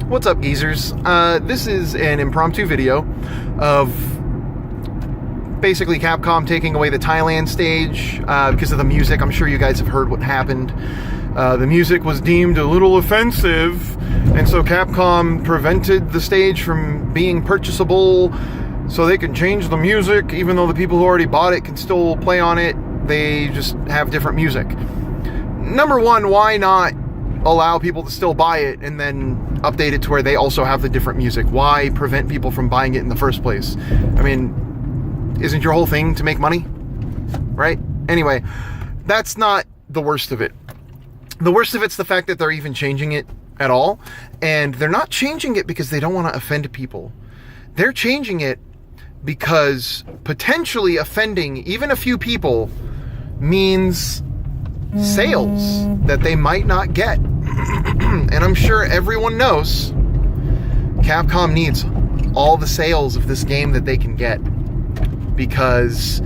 What's up, geezers? This is an impromptu video of basically Capcom taking away the Thailand stage because of the music. I'm sure you guys have heard what happened. The music was deemed a little offensive, and so Capcom prevented the stage from being purchasable so they can change the music, even though the people who already bought it can still play on it. They just have different music. Number one, why not allow people to still buy it and then update it to where they also have the different music? Why prevent people from buying it in the first place? I mean, isn't your whole thing to make money? Right? Anyway, that's not the worst of it. The worst of it's the fact that they're even changing it at all. And they're not changing it because they don't want to offend people. They're changing it because potentially offending even a few people means sales that they might not get. And I'm sure everyone knows Capcom needs all the sales of this game that they can get because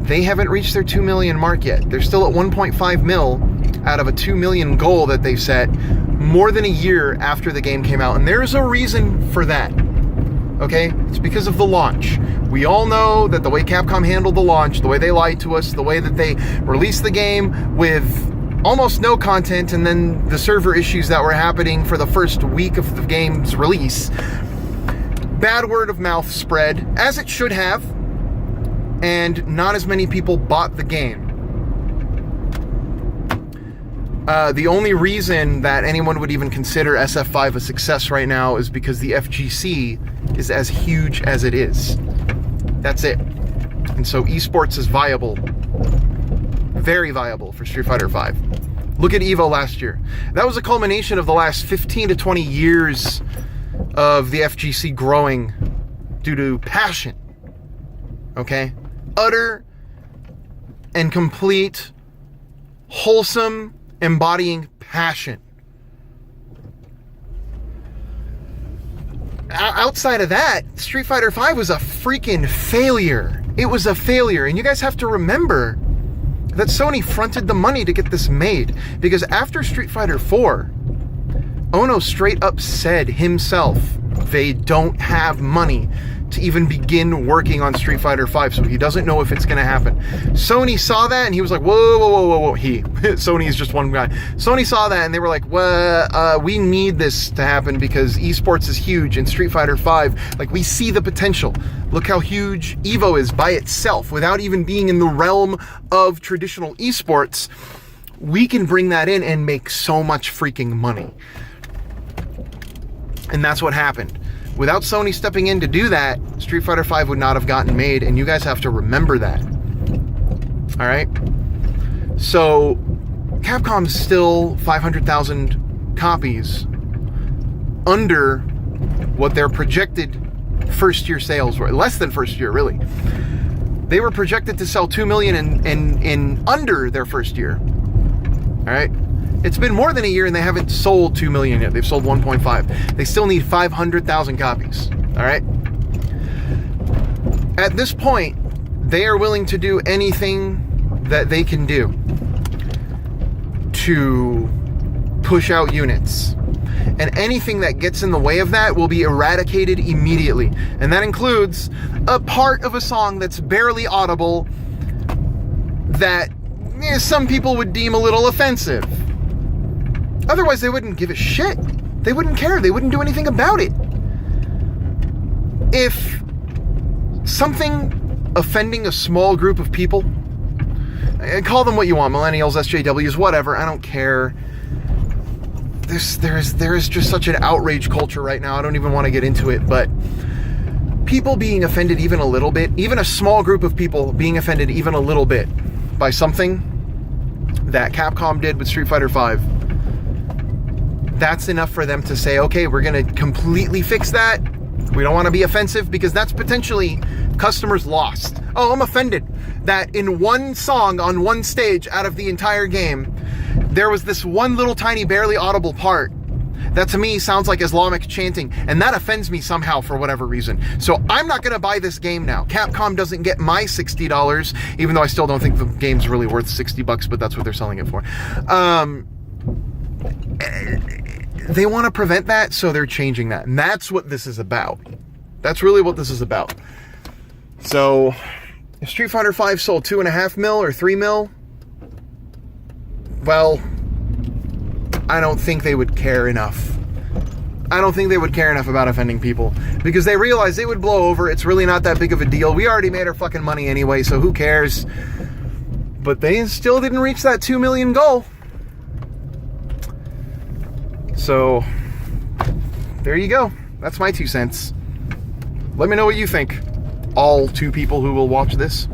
they haven't reached their 2 million mark yet. They're still at 1.5 mil out of a 2 million goal that they've set more than a year after the game came out. And there's a reason for that. Okay? It's because of the launch. We all know that the way Capcom handled the launch, the way they lied to us, the way that they released the game with almost no content, and then the server issues that were happening for the first week of the game's release. Bad word of mouth spread, as it should have, and not as many people bought the game. The only reason that anyone would even consider SF5 a success right now is because the FGC is as huge as it is. That's it. And so esports is viable. Very viable for Street Fighter V. Look at EVO last year. That was a culmination of the last 15 to 20 years of the FGC growing due to passion. Okay? Utter and complete, wholesome, embodying passion. Outside of that, Street Fighter V was a freaking failure. It was a failure. And you guys have to remember that Sony fronted the money to get this made. Because after Street Fighter 4, Ono straight up said himself, they don't have money to even begin working on Street Fighter V, so he doesn't know if it's going to happen. Sony saw that, and he was like, whoa, whoa, whoa, whoa, whoa. Sony is just one guy. Sony saw that, and they were like, well, we need this to happen because esports is huge, and Street Fighter V, like, we see the potential. Look how huge EVO is by itself, without even being in the realm of traditional esports. We can bring that in and make so much freaking money. And that's what happened. Without Sony stepping in to do that, Street Fighter V would not have gotten made, and you guys have to remember that. Alright? So, Capcom's still 500,000 copies under what their projected first-year sales were. Less than first year, really. They were projected to sell 2 million in under their first year. Alright? It's been more than a year and they haven't sold 2 million yet. They've sold 1.5. They still need 500,000 copies. All right? At this point, they are willing to do anything that they can do to push out units. And anything that gets in the way of that will be eradicated immediately. And that includes a part of a song that's barely audible that some people would deem a little offensive. Otherwise, they wouldn't give a shit. They wouldn't care. They wouldn't do anything about it. If something offending a small group of people, call them what you want, millennials, SJWs, whatever, I don't care. There is just such an outrage culture right now. I don't even want to get into it, but people being offended even a little bit, even a small group of people being offended even a little bit by something that Capcom did with Street Fighter V, that's enough for them to say, okay, we're going to completely fix that. We don't want to be offensive because that's potentially customers lost. Oh, I'm offended that in one song on one stage out of the entire game, there was this one little tiny barely audible part that to me sounds like Islamic chanting, and that offends me somehow for whatever reason. So I'm not going to buy this game now. Capcom doesn't get my $60, even though I still don't think the game's really worth $60, but that's what they're selling it for. they want to prevent that, so they're changing that. And that's what this is about. That's really what this is about. So, if Street Fighter V sold 2.5 mil or 3 mil, well, I don't think they would care enough. I don't think they would care enough about offending people, because they realize they would blow over. It's really not that big of a deal. We already made our fucking money anyway, so who cares? But they still didn't reach that 2 million goal. So, there you go. That's my 2 cents. Let me know what you think. All 2 people who will watch this.